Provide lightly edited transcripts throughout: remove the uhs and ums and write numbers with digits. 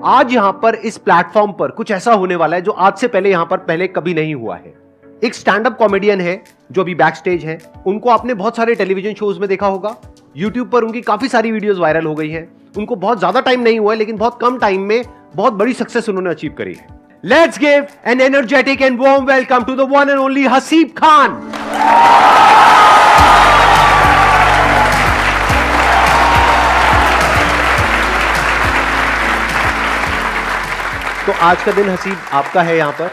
आज यहां पर इस प्लेटफॉर्म पर कुछ ऐसा होने वाला है जो आज से पहले यहां पर पहले कभी नहीं हुआ है। एक स्टैंड अप कॉमेडियन है जो अभी बैक स्टेज है। उनको आपने बहुत सारे टेलीविजन शोज में देखा होगा। यूट्यूब पर उनकी काफी सारी वीडियोस वायरल हो गई हैं। उनको बहुत ज्यादा टाइम नहीं हुआ है, लेकिन बहुत कम टाइम में बहुत बड़ी सक्सेस उन्होंने अचीव करी है। Let's give an energetic and warm welcome to the one and only Haseeb Khan. तो आज का दिन हसीब आपका है। यहां पर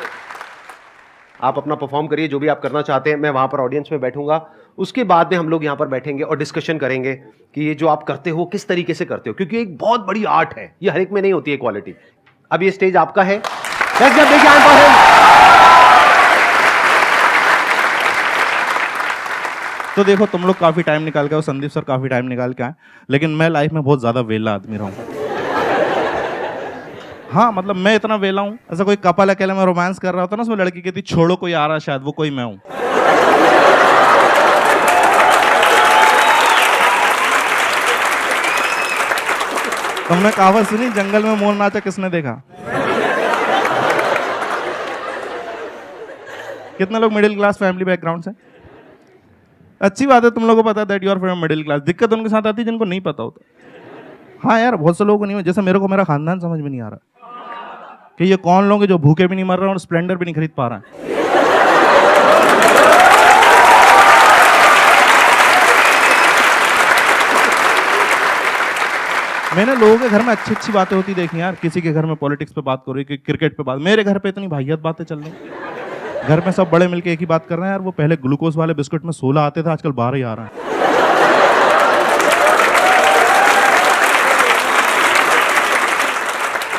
आप अपना परफॉर्म करिए, जो भी आप करना चाहते हैं। मैं वहां पर ऑडियंस में बैठूंगा। उसके बाद में हम लोग यहां पर बैठेंगे और डिस्कशन करेंगे कि ये जो आप करते हो किस तरीके से करते हो, क्योंकि एक बहुत बड़ी आर्ट है, ये हर एक में नहीं होती है क्वालिटी। अब ये स्टेज आपका है। Let's give a big hand for him. तो देखो, तुम लोग काफी टाइम निकाल के और संदीप सर काफी टाइम निकाल के आए, लेकिन मैं लाइफ में बहुत ज्यादा वेला आदमी रहा हूं। हाँ, मतलब मैं इतना वेला हूं, ऐसा कोई कपल अकेले में रोमांस कर रहा होता ना, उसमें लड़की कहती छोड़ो कोई आ रहा, शायद वो कोई मैं हूं। तुमने कहावत सुनी, जंगल में मोर नाचा किसने देखा? कितने लोग मिडिल क्लास फैमिली बैकग्राउंड से? अच्छी बात है, तुम लोगों को पता है that you are from middle class. दिक्कत उनके साथ आती है जिनको नहीं पता होता। हाँ यार, बहुत से लोगों को नहीं, जैसे मेरे को मेरा खानदान समझ में नहीं आ रहा कि ये कौन लोग हैं जो भूखे भी नहीं मर रहे हैं और स्प्लेंडर भी नहीं खरीद पा रहे हैं। मैंने लोगों के घर में अच्छी अच्छी बातें होती देखी यार। किसी के घर में पॉलिटिक्स पे बात कर रही, क्रिकेट पे बात। मेरे घर पे इतनी वाहियात बातें चल रही। घर में सब बड़े मिलके एक ही बात कर रहे हैं यार, वो पहले ग्लूकोज वाले बिस्कुट में 16 आते थे, आजकल 12 ही आ रहा है।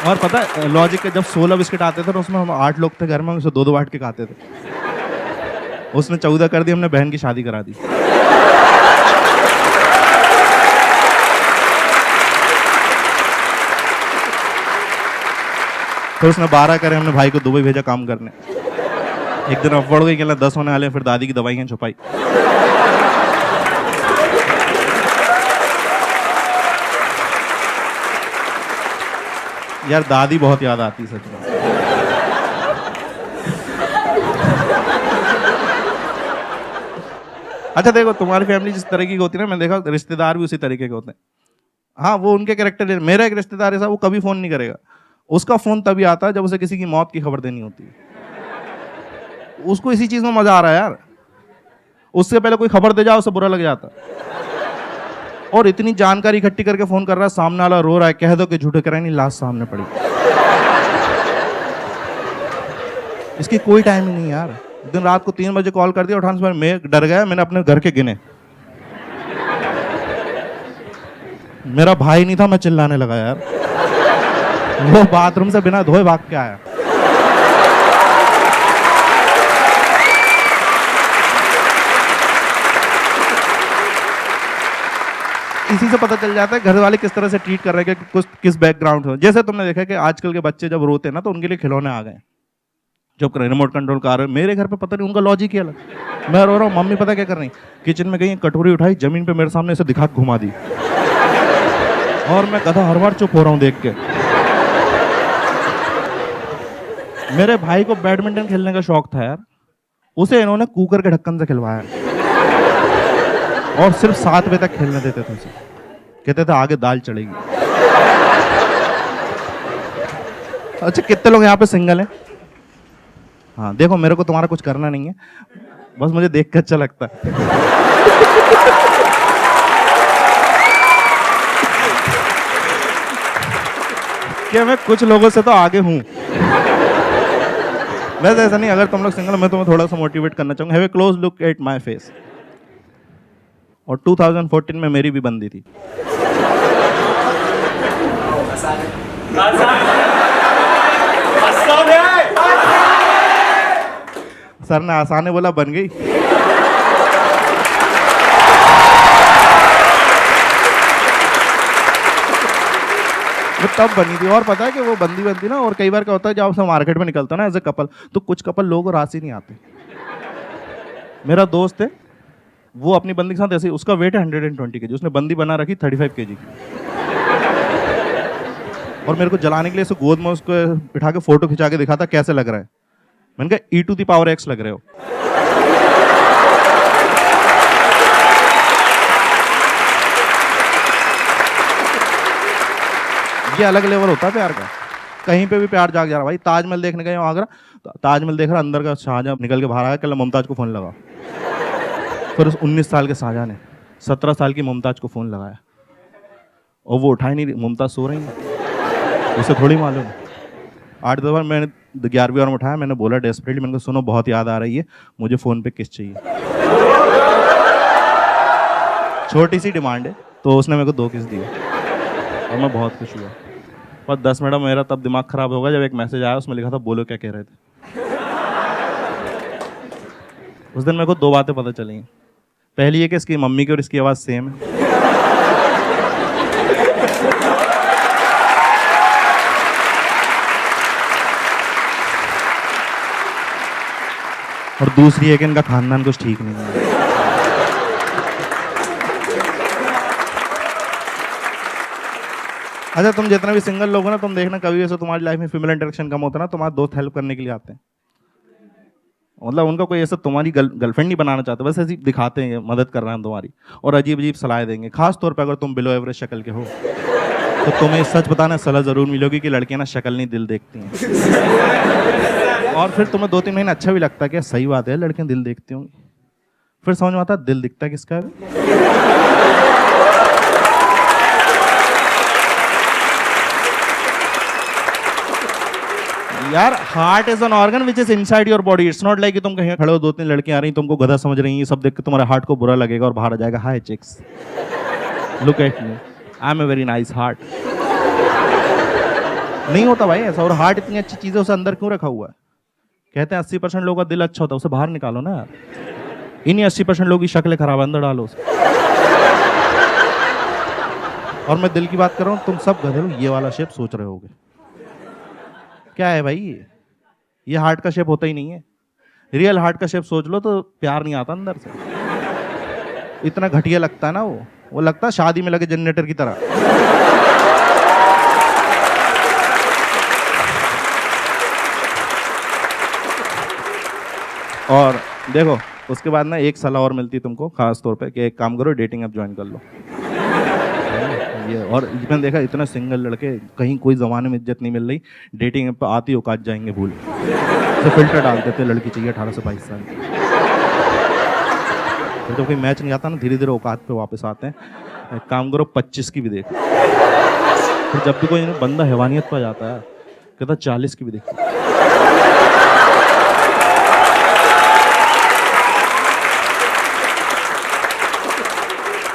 और पता है लॉजिक है, जब 16 बिस्किट आते थे तो उसमें हम 8 लोग थे घर में, उसे 2-2 बांट के खाते थे। उसने 14 कर दी, हमने बहन की शादी करा दी। तो उसने 12 करे, हमने भाई को दुबई भेजा काम करने। एक दिन अफवाह गई कि 10 होने वाले, फिर दादी की दवाइयां छुपाई। यार दादी बहुत याद आती सच में। अच्छा देखो, तुम्हारी फैमिली जिस तरह की होती है ना, मैंने देखा रिश्तेदार भी उसी तरीके के होते हैं। हाँ, वो उनके कैरेक्टर। मेरा एक रिश्तेदार ऐसा, वो कभी फोन नहीं करेगा। उसका फोन तभी आता है जब उसे किसी की मौत की खबर देनी होती है। उसको इसी चीज में मजा आ रहा है यार। उससे पहले कोई खबर दे जाओ उसे बुरा लग जाता। और इतनी जानकारी इकट्ठी करके फोन कर रहा है, सामने वाला रो रहा है, कह दो कि झूठे कराए नहीं, लाश सामने पड़ी। इसकी कोई टाइम ही नहीं यार। दिन रात को 3 बजे कॉल कर दिया, उठाने से मैं डर गया, मैंने अपने घर के गिने। मेरा भाई नहीं था, मैं चिल्लाने लगा यार। वो बाथरूम से बिना धोए भाग के आया। इसी से पता चल जाता है घर वाले किस तरह से ट्रीट कर रहे हैं, कि किस बैकग्राउंड से। जैसे तुमने देखा कि आजकल के बच्चे जब रोते हैं ना, तो उनके लिए खिलौने आ गए, जब रिमोट कंट्रोल कार। मेरे घर पे पता नहीं, उनका लॉजिक ही अलग। मैं रो रहा हूँ, मम्मी पता क्या कर रही, किचन में गई, कटोरी उठाई, जमीन पे मेरे सामने ऐसे दिखा घुमा दी। और मैं गधा हर बार चुप हो रहा हूँ देख के। मेरे भाई को बैडमिंटन खेलने का शौक था यार, उसे इन्होंने कुकर के ढक्कन से खिलवाया और सिर्फ 7 बजे तक खेलने देते थे उसे। कहते थे आगे दाल चढ़ेगी। अच्छा, कितने लोग यहाँ पे सिंगल हैं? हाँ देखो, मेरे को तुम्हारा कुछ करना नहीं है, बस मुझे देख के अच्छा लगता है। क्या मैं कुछ लोगों से तो आगे हूं। वैसे ऐसा नहीं, अगर तुम लोग सिंगल, मैं तुम्हें थोड़ा सा मोटिवेट करना चाहूंगा। Have a close look at my face. और 2014 में मेरी भी बंदी थी। सर ने आसान है बोला, बन गई। वो तब बनी थी। और पता है कि वो बंदी बनती ना, और कई बार क्या होता है, जब आप मार्केट में निकलता ना एज ए कपल, तो कुछ कपल लोगों को राशि नहीं आते। मेरा दोस्त है, वो अपनी बंदी के साथ ऐसे, उसका वेट है 120 kg, उसने बंदी बना रखी 35 kg की। और मेरे को जलाने के लिए इसे गोद में उसको बिठा के फोटो खिंचा के दिखाता कैसे लग रहा है। मैंने कहा e⁻x लग रहे हो। ये अलग लेवल होता है प्यार का। कहीं पे भी प्यार जाग जा रहा भाई। ताजमहल देखने गए आगरा, ताजमहल देख रहा, अंदर का शाहजहां निकल के बाहर आया, कल मुमताज को फोन लगा। फिर उस 19 साल के शाहजहां ने 17 साल की मुमताज को फोन लगाया और वो उठा ही नहीं रही। मुमताज सो रही है, उसे थोड़ी मालूम। 8 बार मैंने 11वीं बार में उठाया, मैंने बोला डेस्परेटली, मैंने कहा सुनो बहुत याद आ रही है, मुझे फ़ोन पे किस चाहिए। छोटी सी डिमांड है, तो उसने मेरे को 2 किस दिए और मैं बहुत खुश हुआ। पर 10 मिनट मेरा तब दिमाग खराब होगा जब एक मैसेज आया, उसमें लिखा था बोलो क्या कह रहे थे। उस दिन मेरे को 2 बातें पता चली। पहली ये कि इसकी मम्मी की और इसकी आवाज़ सेम है। और दूसरी है कि इनका खानदान कुछ ठीक नहीं है। अच्छा, तुम जितना भी सिंगल लोग हो ना, तुम देखना कभी ऐसा तुम्हारी लाइफ में फीमेल इंटरेक्शन कम होता है ना, तुम्हारे दोस्त हेल्प करने के लिए आते हैं। मतलब उनका कोई ऐसा तुम्हारी गर्लफ्रेंड नहीं बनाना चाहते, बस ऐसी दिखाते हैं मदद कर रहे हैं तुम्हारी, और अजीब अजीब सलाह देंगे। खास तौर पे अगर तुम बिलो एवरेज शक्ल के हो तो तुम्हें सच बताना सलाह जरूर मिलेगी कि लड़कियां ना शक्ल नहीं दिल देखती हैं। और फिर तुम्हें 2-3 महीने अच्छा भी लगता है कि सही बात है, लड़कियां दिल देखती होंगी। फिर समझ में आता है दिल दिखता है किसका है। यार heart is an organ which is inside your body. It's not like कि तुम कहीं खड़े हो, 2-3 लड़कियां आ रही, तुमको गधा समझ रही हैं, ये सब देख के तुम्हारे हार्ट को बुरा लगेगा और बाहर आ जाएगा, hi chicks look at me, I am a very nice heart. नहीं होता भाई ऐसा। और हार्ट इतनी अच्छी चीज है, उसे अंदर क्यों रखा हुआ है? कहते हैं 80% लोगों का दिल अच्छा होता है, उसे बाहर निकालो ना यार। इन्हीं 80% लोगों की शक्ल खराब, अंदर डालो उसे। और मैं दिल की बात कर रहा हूँ, तुम सब गधे लोग ये वाला शेप सोच रहे होगे। क्या है भाई ये हार्ट का शेप होता ही नहीं है। रियल हार्ट का शेप सोच लो तो प्यार नहीं आता अंदर से। इतना घटिया लगता है ना वो लगता है शादी में लगे जनरेटर की तरह। और देखो उसके बाद ना एक सलाह और मिलती है तुमको खास तौर पे कि एक काम करो, डेटिंग ऐप ज्वाइन कर लो। ये और मैंने देखा इतना सिंगल लड़के, कहीं कोई जमाने में इज्जत नहीं मिल रही, डेटिंग ऐप पे आती औकात जाएंगे भूल, तो फिल्टर डाल देते लड़की चाहिए 18 से 22 साल। फिर तो कोई मैच नहीं आता ना, धीरे धीरे औकात पे वापस आते हैं। एक काम करो 25 की भी देखो। फिर जब भी कोई बंदा हैवानियत पर जाता है कहता 40 की भी देखो।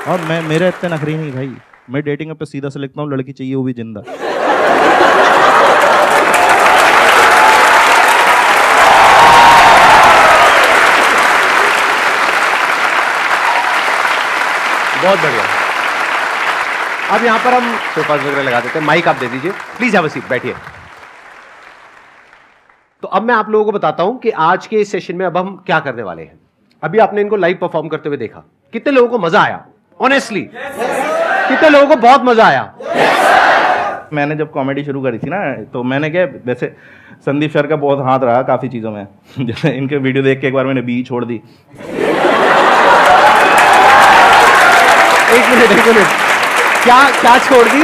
और मेरे इतने नखरी नहीं भाई, मैं डेटिंग ऐप पे सीधा से लिखता हूँ लड़की चाहिए वो भी जिंदा। बहुत बढ़िया। अब यहाँ पर हम सोफाज वगैरह लगा देते हैं। माइक आप दे दीजिए प्लीज, हैव अ सीट, बैठिए। तो अब मैं आप लोगों को बताता हूं कि आज के इस सेशन में अब हम क्या करने वाले हैं। अभी आपने इनको लाइव परफॉर्म करते हुए देखा, कितने लोगों को मजा आया? ऑनेस्टली कितने लोगों को बहुत मजा आया? मैंने जब कॉमेडी शुरू करी थी ना, तो मैंने क्या, वैसे संदीप सर का बहुत हाथ रहा काफ़ी चीज़ों में। जैसे इनके वीडियो देख के एक बार मैंने बी छोड़ दी। एक मिनट, क्या छोड़ दी?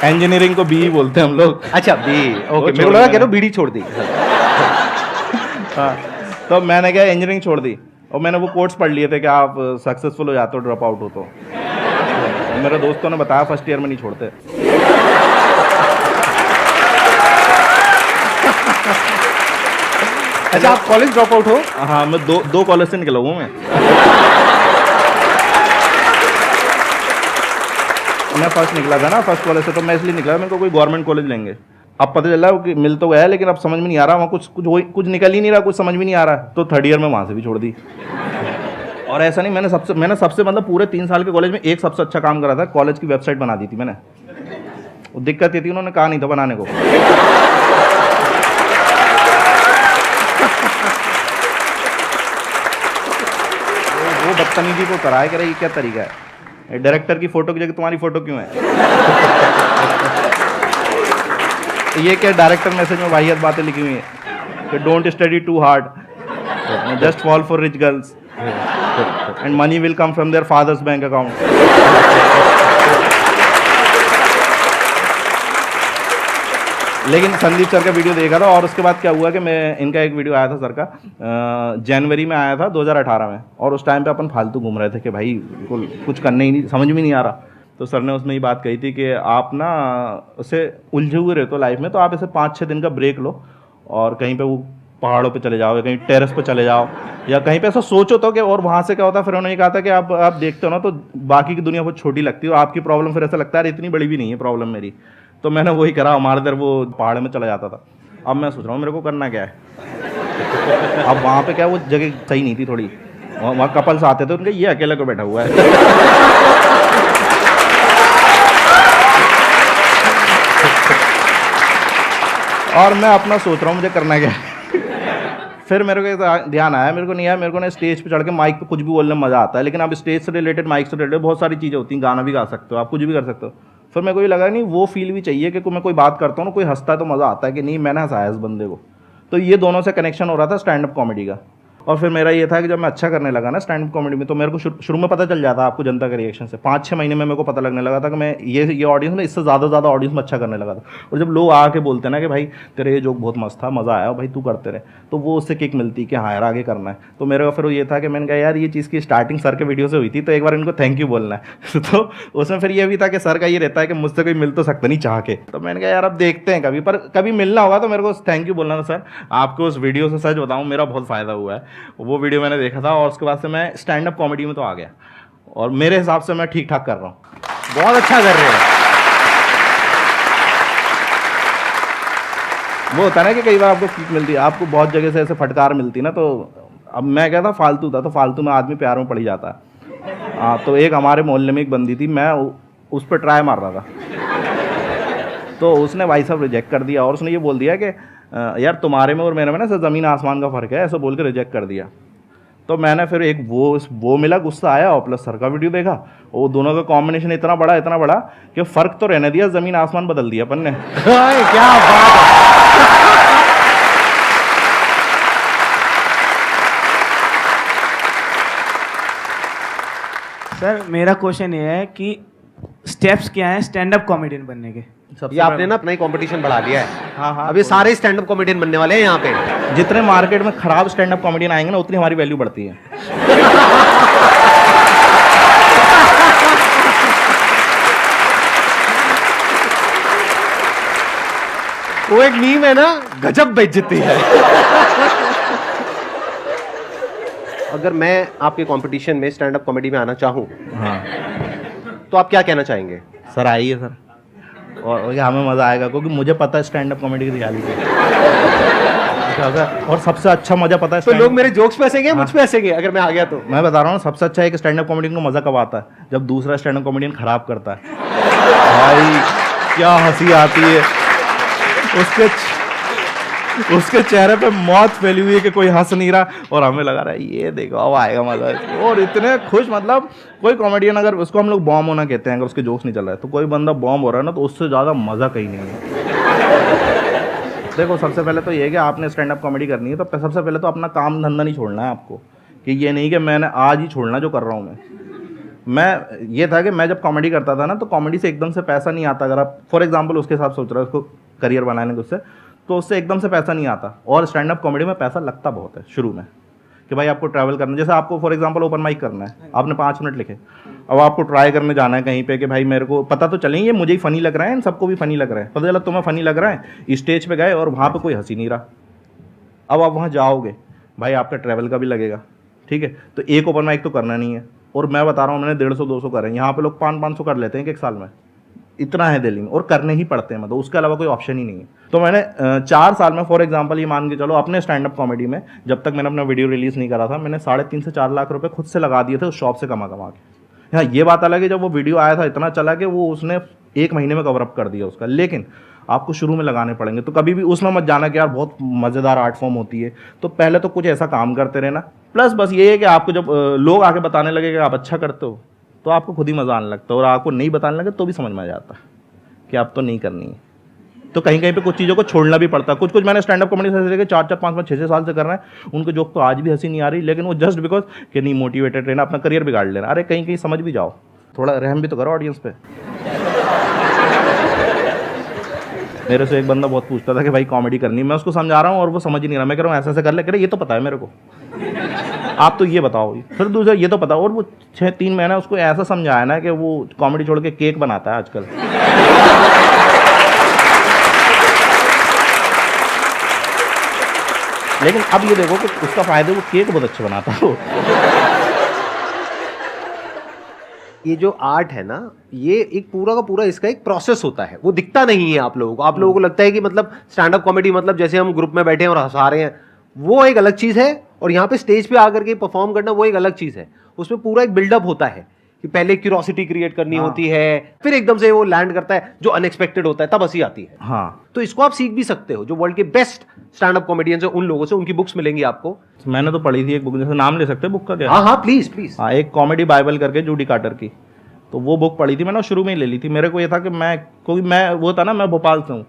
इंजीनियरिंग को बी बोलते हैं हम लोग। अच्छा बी, ओके। मेरे को लगा कह रहा हूं बीड़ी छोड़ दी। हाँ, तो मैंने क्या इंजीनियरिंग छोड़ दी और मैंने वो कोट्स पढ़ लिए थे कि आप सक्सेसफुल हो जाते हो ड्रॉप आउट हो तो मेरे दोस्तों ने बताया फर्स्ट ईयर में नहीं छोड़ते। अच्छा आप कॉलेज ड्रॉप आउट हो? हाँ, मैं दो कॉलेज से निकला हूँ मैं फर्स्ट निकला था ना, फर्स्ट कॉलेज से, तो मैं इसलिए निकला मेरे को कोई गवर्नमेंट कॉलेज लेंगे। अब पता चल रहा है कि मिल तो गया है लेकिन अब समझ में नहीं आ रहा, वहाँ कुछ निकल ही नहीं रहा, कुछ समझ में नहीं आ रहा, तो थर्ड ईयर में वहाँ से भी छोड़ दी। और ऐसा नहीं, मैंने सबसे मतलब पूरे 3 साल के कॉलेज में एक सबसे अच्छा काम करा था, कॉलेज की वेबसाइट बना दी थी मैंने। वो दिक्कत ये थी उन्होंने कहा नहीं था बनाने को। वो बदतमीजी को कराए करे, ये क्या तरीका है? डायरेक्टर की फोटो की जगह तुम्हारी फोटो क्यों है? ये क्या डायरेक्टर मैसेज में वाहियात बातें लिखी हुई है कि don't study too hard, just fall for rich girls and money will come from their father's bank account. लेकिन संदीप सर का वीडियो देखा था और उसके बाद क्या हुआ कि मैं इनका एक वीडियो आया था सर का, जनवरी में आया था 2018 में, और उस टाइम पे अपन फालतू घूम रहे थे कि भाई कुछ करने ही नहीं, समझ में नहीं आ रहा। तो सर ने उसमें ये बात कही थी कि आप ना उसे उलझे हुए रहते हो लाइफ में, तो आप ऐसे 5-6 दिन का ब्रेक लो और कहीं पे वो पहाड़ों पे चले जाओ या कहीं टेरेस पे चले जाओ या कहीं पे ऐसा सोचो तो कि, और वहाँ से क्या होता है, फिर उन्होंने कहा था कि आप देखते हो ना तो बाकी की दुनिया बहुत छोटी लगती है, आपकी प्रॉब्लम फिर ऐसा लगता है इतनी बड़ी भी नहीं है प्रॉब्लम मेरी। तो मैंने वही करा, हमारे इधर वो पहाड़ में चला जाता था। अब मैं सोच रहा हूँ मेरे को करना क्या है। अब वहाँ पे क्या वो जगह सही नहीं थी थोड़ी, वहाँ कपल्स आते थे, उनके ये अकेले को बैठा हुआ है। और मैं अपना सोच रहा हूँ मुझे करना क्या है। फिर मेरे को ध्यान आया, मेरे को नहीं आया, मेरे को ना स्टेज पे चढ़ के माइक पे कुछ भी बोलने में मज़ा आता है, लेकिन आप स्टेज से रिलेटेड, माइक से रिलेटेड बहुत सारी चीज़ें होती हैं, गाना भी गा सकते हो आप, कुछ भी कर सकते हो। फिर मेरे को ये लगा नहीं, वो फील भी चाहिए कि मैं कोई बात करता हूँ ना, कोई हंसता है तो मज़ा आता है कि नहीं मैंने हंसाया इस बंदे को। तो ये दोनों से कनेक्शन हो रहा था स्टैंड अप कॉमेडी का। और फिर मेरा ये था कि जब मैं अच्छा करने लगा ना स्टैंड अप कॉमेडी में, तो मेरे को शुरू में पता चल जाता आपको जनता के रिएक्शन से। 5-6 महीने में मेरे को पता लगने लगा था कि मैं ये ऑडियंस में इससे ज़्यादा ऑडियंस में अच्छा करने लगा था। और जब लोग आके बोलते हैं ना कि भाई तेरे ये जोक बहुत मस्त था, मज़ा आया भाई, तू करते रहे, तो वो उससे किक मिलती कि हाँ यार आगे करना है। तो मेरे को फिर ये था कि मैंने कहा यार ये चीज़ की स्टार्टिंग सर के वीडियो से हुई थी, तो एक बार इनको थैंक यू बोलना है। तो उसमें फिर ये भी था कि सर का ये रहता है कि मुझसे कोई मिल तो सकता नहीं चाह के। तो मैंने कहा यार अब देखते हैं कभी, पर कभी मिलना होगा तो मेरे को थैंक यू बोलना था सर। आपको उस वीडियो से सच बताऊँ मेरा बहुत फ़ायदा हुआ है। वो वीडियो मैंने देखा था और उसके बाद से मैं स्टैंड अप कॉमेडी में तो आ गया, और मेरे हिसाब से मैं ठीक ठाक कर रहा हूँ, बहुत अच्छा कर रहे हैं। वो होता है ना कि कई बार आपको किक मिलती है, आपको बहुत जगह से ऐसे फटकार मिलती है ना, तो अब मैं क्या था फालतू था, तो फालतू में आदमी प्यार में पड़ ही जाता है। हाँ, तो एक हमारे मोहल्ले में एक बंदी थी, मैं उस पर ट्राई मार रहा था, तो उसने भाई साहब रिजेक्ट कर दिया, और उसने ये बोल दिया कि यार तुम्हारे में और मेरे में ना ज़मीन आसमान का फ़र्क है, ऐसा बोल के रिजेक्ट कर दिया। तो मैंने फिर एक वो मिला, गुस्सा आया, और प्लस सर का वीडियो देखा, वो दोनों का कॉम्बिनेशन इतना बड़ा कि फ़र्क तो रहने दिया, ज़मीन आसमान बदल दिया अपन ने। क्या बात है। सर मेरा क्वेश्चन ये है कि स्टेप्स क्या हैं स्टैंड अप कॉमेडियन बनने के? ये आपने ना अपना ही कंपटीशन बढ़ा लिया है। हाँ, अब ये सारे स्टैंड अप कॉमेडियन बनने वाले हैं यहाँ पे। जितने मार्केट में खराब स्टैंड अप कॉमेडियन आएंगे ना, उतनी हमारी वैल्यू बढ़ती है। वो एक मीम है ना, गजब बेइज्जती है। अगर मैं आपके कंपटीशन में स्टैंड अप कॉमेडी में आना चाहूँ, हाँ तो आप क्या कहना चाहेंगे? सर आइए सर, और हमें मज़ा आएगा, क्योंकि मुझे पता है स्टैंड अप कॉमेडी की रियलिटी। और सबसे अच्छा मज़ा पता है, तो लोग मेरे जोक्स पे हंसेंगे, मुझ पे हंसेंगे अगर मैं आ गया तो? मैं बता रहा हूँ, सबसे अच्छा है कि स्टैंड अप कॉमेडियन को मज़ा कब आता है, जब दूसरा स्टैंड अप कॉमेडियन खराब करता है। भाई क्या हंसी आती है, उसके चेहरे पे मौत फैली हुई है कि कोई हंस नहीं रहा, और हमें लगा रहा है ये देखो अब आएगा मजा, और इतने खुश। मतलब कोई कॉमेडियन अगर उसको हम लोग बॉम्ब होना कहते हैं, अगर उसके जोक्स नहीं चल रहा है, तो कोई बंदा बॉम्ब हो रहा है ना, तो उससे ज़्यादा मज़ा कहीं नहीं है। देखो सबसे पहले तो ये है कि आपने स्टैंड अप कॉमेडी करनी है, तो सबसे पहले तो अपना काम धंधा नहीं छोड़ना है आपको, कि ये नहीं कि मैंने आज ही छोड़ना जो कर रहा हूँ मैं। ये था कि मैं जब कॉमेडी करता था ना, तो कॉमेडी से एकदम से पैसा नहीं आता। अगर आप फॉर एग्जांपल उसके हिसाब सोच रहे हो उसको करियर बनाने के, उससे तो उससे एकदम से पैसा नहीं आता। और स्टैंड अप कॉमेडी में पैसा लगता बहुत है शुरू में, कि भाई आपको ट्रैवल करना, जैसे आपको फॉर एग्जांपल ओपन माइक करना है, आपने 5 मिनट लिखे, अब आपको ट्राई करने जाना है कहीं पे कि भाई मेरे को पता तो चले ये मुझे ही फनी लग रहा है, इन सबको भी फनी लग रहा है, पता चला तुम्हें फनी लग रहा है, स्टेज पे गए और वहाँ पे कोई हंसी नहीं रहा। अब आप वहाँ जाओगे, भाई आपका ट्रैवल का भी लगेगा, ठीक है, तो एक ओपन माइक तो करना नहीं है। और मैं बता रहा हूँ, मैंने 150-200 करे, यहाँ पे लोग 500-500 कर लेते हैं एक साल में, इतना है दिल्ली में, और करने ही पड़ते हैं, मतलब उसके अलावा कोई ऑप्शन ही नहीं है। तो मैंने 4 साल में फॉर एग्जांपल ये मान के चलो, अपने स्टैंड अप कॉमेडी में जब तक मैंने अपना वीडियो रिलीज़ नहीं करा था, मैंने 3.5 से 4 लाख रुपए खुद से लगा दिए थे उस शॉप से कमा के। हाँ, ये बात अलग है जब वो वीडियो आया था इतना चला कि वो उसने 1 महीने में कवर अप कर दिया उसका, लेकिन आपको शुरू में लगाने पड़ेंगे। तो कभी भी उसमें मत जाना कि यार बहुत मज़ेदार आर्ट फॉर्म होती है, तो पहले तो कुछ ऐसा काम करते रहना। प्लस बस ये है कि आपको जब लोग आके बताने लगे कि आप अच्छा करते हो, तो आपको खुद ही मज़ा आने लगता है, और आपको नहीं बताने लगे तो भी समझ में आ जाता है कि आप तो नहीं करनी है। तो कहीं कहीं पे कुछ चीज़ों को छोड़ना भी पड़ता है। कुछ कुछ मैंने स्टैंड अप कॉमेडी से देखे 4-4, 5-5, 6-6 साल से कर रहे हैं, उनको जोक तो आज भी हंसी नहीं आ रही, लेकिन वो जस्ट बिकॉज कि नहीं मोटिवेटेड रहना, अपना करियर बिगाड़ लेना। अरे कहीं कहीं समझ भी जाओ, थोड़ा रहम भी तो करो ऑडियंस पे। मेरे से एक बंदा बहुत पूछता था कि भाई कॉमेडी करनी, मैं उसको समझा रहा हूँ और वो समझ ही नहीं रहा। मैं कह रहा हूँ ऐसा ऐसा कर ले, कह रहे ये तो पता है मेरे को, आप तो ये बताओ। फिर दूसरा ये तो पता, और वो 6-3 महीना उसको ऐसा समझाया ना कि वो कॉमेडी छोड़ के केक बनाता है आजकल। लेकिन अब ये देखो कि उसका फायदा, वो केक बहुत अच्छा बनाता है। ये जो आर्ट है ना, ये एक पूरा का पूरा इसका एक प्रोसेस होता है, वो दिखता नहीं है आप लोगों को। आप लोगों को लगता है कि मतलब स्टैंड अप कॉमेडी मतलब जैसे हम ग्रुप में बैठे हैं और हंसा रहे हैं, वो एक अलग चीज है, और यहाँ पे स्टेज पे आकर के परफॉर्म करना वो एक अलग चीज है। उसमें पूरा एक बिल्डअप होता है कि पहले क्यूरोसिटी क्रिएट करनी होती है, फिर एकदम से वो लैंड करता है जो अनएक्सपेक्टेड होता है, तब हंसी आती है। हाँ, तो इसको आप सीख भी सकते हो, जो वर्ल्ड के बेस्ट स्टैंड अप कॉमेडियंस हैं उन लोगों से, उनकी बुक्स मिलेंगी आपको। मैंने तो पढ़ी थी एक बुक, जैसे नाम ले सकते हैं बुक का क्या? हाँ हाँ प्लीज प्लीज। हाँ, एक कॉमेडी बाइबल करके जूडी कार्टर की, तो वो बुक पढ़ी थी मैंने, शुरू में ही ले ली थी। मेरे को ये था कि मैं वो था ना, मैं भोपाल से हूँ,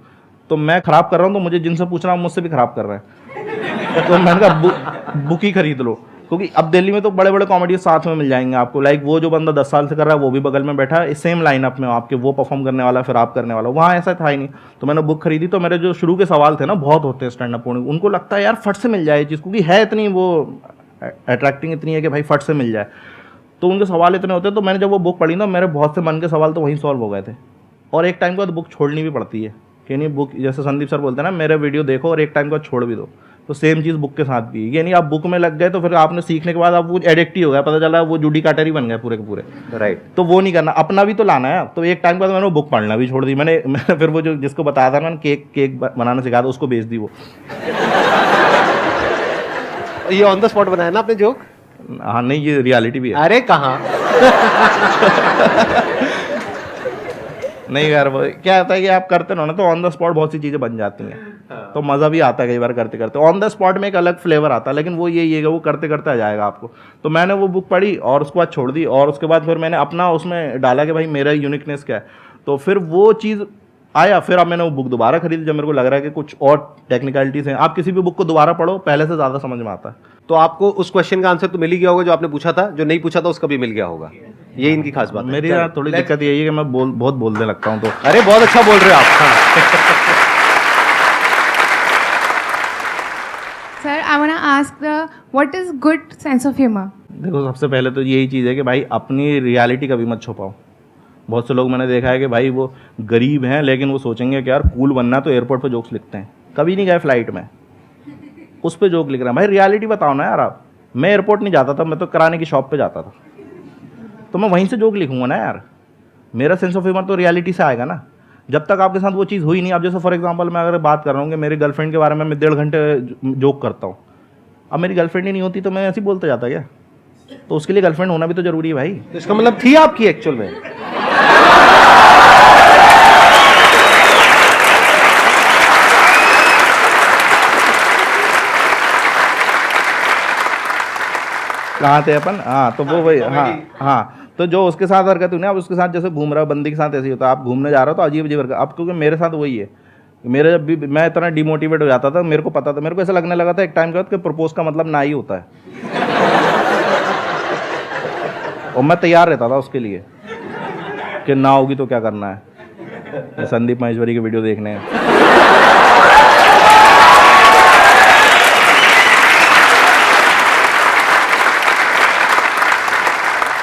तो मैं खराब कर रहा हूँ, तो मुझे जिनसे पूछ रहा हूँ मुझसे भी खराब कर रहे हैं। तो मैंने कहा बुक ही खरीद लो, क्योंकि अब दिल्ली में तो बड़े बड़े कॉमेडी साथ में मिल जाएंगे आपको। लाइक वो जो बंदा 10 साल से कर रहा है वो भी बगल में बैठा है, सेम लाइनअप में आपके, वो परफॉर्म करने वाला फिर आप करने वाला। वहाँ ऐसा था ही नहीं, तो मैंने बुक खरीदी। तो मेरे जो शुरू के सवाल थे ना, बहुत होते हैं स्टैंड अप कॉमेडी, उनको लगता है यार फट से मिल जाए चीज़, क्योंकि है इतनी वो अट्रैक्टिंग इतनी है कि भाई फट से मिल जाए, तो उनके सवाल इतने होते हैं। तो मैंने जब वो बुक पढ़ी ना, मेरे बहुत से मन के सवाल तो वहीं सॉल्व हो गए थे। और एक टाइम के बाद बुक छोड़नी भी पड़ती है कि नहीं, बुक जैसे संदीप सर बोलते हैं ना, मेरे वीडियो देखो और एक टाइम के बाद छोड़ भी दो। तो सेम चीज़ बुक के साथ भी, ये नहीं आप बुक में लग गए तो फिर आपने सीखने के बाद आप वो एडिक्ट ही हो गया, पता चला वो जूडी कार्टर ही बन गए पूरे के पूरे। राइट। तो वो नहीं करना, अपना भी तो लाना है। तो एक टाइम के बाद मैंने वो बुक पढ़ना भी छोड़ दी। मैंने फिर वो जो जिसको बताया था मैंने केक बनाना सिखाया था, उसको बेच दी वो। ये ऑन द स्पॉट बनाया ना आपने जोक? हाँ नहीं, ये रियलिटी भी है। अरे कहाँ। नहीं यार, वो क्या होता है कि आप करते रहो ना, तो ऑन द स्पॉट बहुत सी चीज़ें बन जाती हैं, तो मज़ा भी आता है कई बार करते करते। ऑन द स्पॉट में एक अलग फ्लेवर आता है, लेकिन वो यही है कि वो करते करते आ जाएगा आपको। तो मैंने वो बुक पढ़ी और उसके बाद छोड़ दी, और उसके बाद फिर मैंने अपना उसमें डाला कि भाई मेरा यूनिकनेस क्या है। तो फिर वो चीज़ आया, फिर अब मैंने वो बुक दोबारा खरीदी जब मेरे को लग रहा है कि कुछ और टेक्निकलिटीज़ हैं। आप किसी भी बुक को दोबारा पढ़ो, पहले से ज़्यादा समझ में आता है। तो आपको उस क्वेश्चन का आंसर तो मिल ही गया होगा जो आपने पूछा था, जो नहीं पूछा था उसका भी मिल गया होगा। ये इनकी खास बात है। मेरी यार थोड़ी दिक्कत यही है कि मैं बहुत बोलने लगता हूँ। तो अरे बहुत अच्छा बोल रहे हो आप। हाँ। Sir, I want to ask what is good sense of humor? देखो, सबसे पहले तो यही चीज़ है कि भाई अपनी रियलिटी कभी मत छुपाओ। बहुत से लोग मैंने देखा है कि भाई वो गरीब हैं, लेकिन वो सोचेंगे कि यार कूल बनना है तो एयरपोर्ट पे जोक्स लिखते हैं। कभी नहीं गए फ्लाइट में, उस पर जोक लिख रहे हैं। भाई रियलिटी बताओ ना यार आप। मैं एयरपोर्ट नहीं जाता था, मैं तो कराने की शॉप पे जाता था, तो मैं वहीं से जोक लिखूंगा ना यार। मेरा सेंस ऑफ ह्यूमर तो रियलिटी से आएगा ना। जब तक आपके साथ वो चीज़ हुई नहीं, आप जैसे फॉर एग्जांपल मैं अगर बात कर रहा हूँ कि मेरी गर्लफ्रेंड के बारे में मैं 1.5 घंटे जोक करता हूँ, अब मेरी गर्लफ्रेंड ही नहीं होती तो मैं ऐसे ही बोलता जाता क्या? तो उसके लिए गर्लफ्रेंड होना भी तो जरूरी है भाई। तो इसका मतलब थी आपकी एक्चुअल में? कहाँ थे अपन? हाँ, तो वो वही। हाँ, तो जो उसके साथ हरकत हुई ना, अब उसके साथ जैसे घूम रहा है बंदी के साथ ऐसे ही होता है। आप घूमने जा रहे हो तो अजीब अजीब हरकत। अब क्योंकि मेरे साथ वही है, मेरे जब भी मैं इतना डिमोटिवेट हो जाता था, मेरे को पता था, मेरे को ऐसा लगने लगा था एक टाइम के बाद कि प्रपोज का मतलब ना ही होता है। और मैं तैयार रहता था उसके लिए कि ना होगी तो क्या करना है। संदीप महेश्वरी की वीडियो देखने हैं।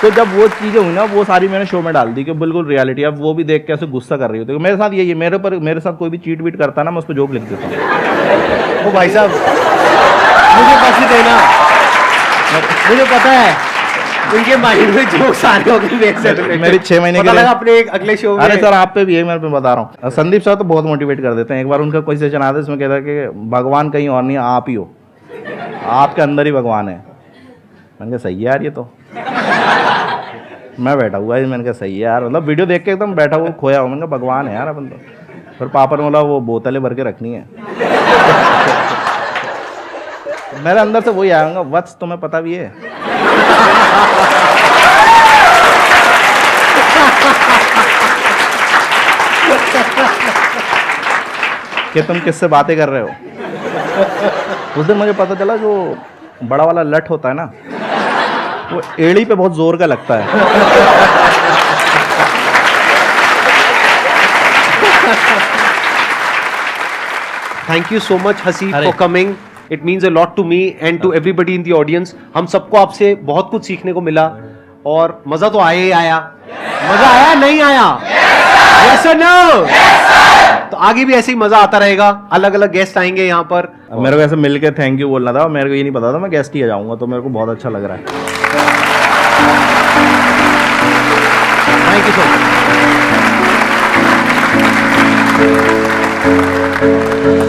तो जब वो चीज़ें हुई ना, वो सारी मैंने शो में डाल दी कि बिल्कुल रियलिटी। अब वो भी देख के ऐसे गुस्सा कर रही होती है। मेरे साथ यही है, मेरे साथ कोई भी चीट वीट करता ना, मैं उस पर जोक लिख देता हूँ। वो भाई साहब मुझे बस ही देना, मुझे पता है उनके माइंड में जोक्स आ रहे होंगे। मेरी 6 महीने के लिए अपने एक अगले शो में। अरे सर, आप पे भी है, मैं बता रहा हूँ। संदीप सर तो बहुत मोटिवेट कर देते हैं। एक बार उनका कोई सेशन आता है, इसमें कहता है कि भगवान कहीं और नहीं, आप ही हो, आपके अंदर ही भगवान है। मैंने कहा सही है यार, ये तो मैं बैठा हुआ है। मैंने कहा सही है यार, मतलब वीडियो देख के एकदम बैठा हुआ खोया हुआ। मैंने कहा भगवान है यार अपन तो। फिर पापा ने बोला वो बोतलें भर के रखनी है। मेरे अंदर से वही आऊँगा, वत्स तुम्हें पता भी है। कि तुम किससे बातें कर रहे हो। उस दिन मुझे पता चला जो बड़ा वाला लठ होता है ना, वो एड़ी पे बहुत जोर का लगता है। Thank you so much Haseeb for coming, it means a lot to me and to everybody in the audience. हम सबको आपसे बहुत कुछ सीखने को मिला और मजा तो आया ही आया। मजा आया नहीं आया? यस और नो? तो आगे भी ऐसे ही मजा आता रहेगा, अलग अलग गेस्ट आएंगे यहाँ पर। मेरे को ऐसे मिलके थैंक यू बोलना था, मेरे को ये नहीं पता था मैं गेस्ट ही आ जाऊंगा, तो मेरे को बहुत अच्छा लग रहा है। Thank you so much.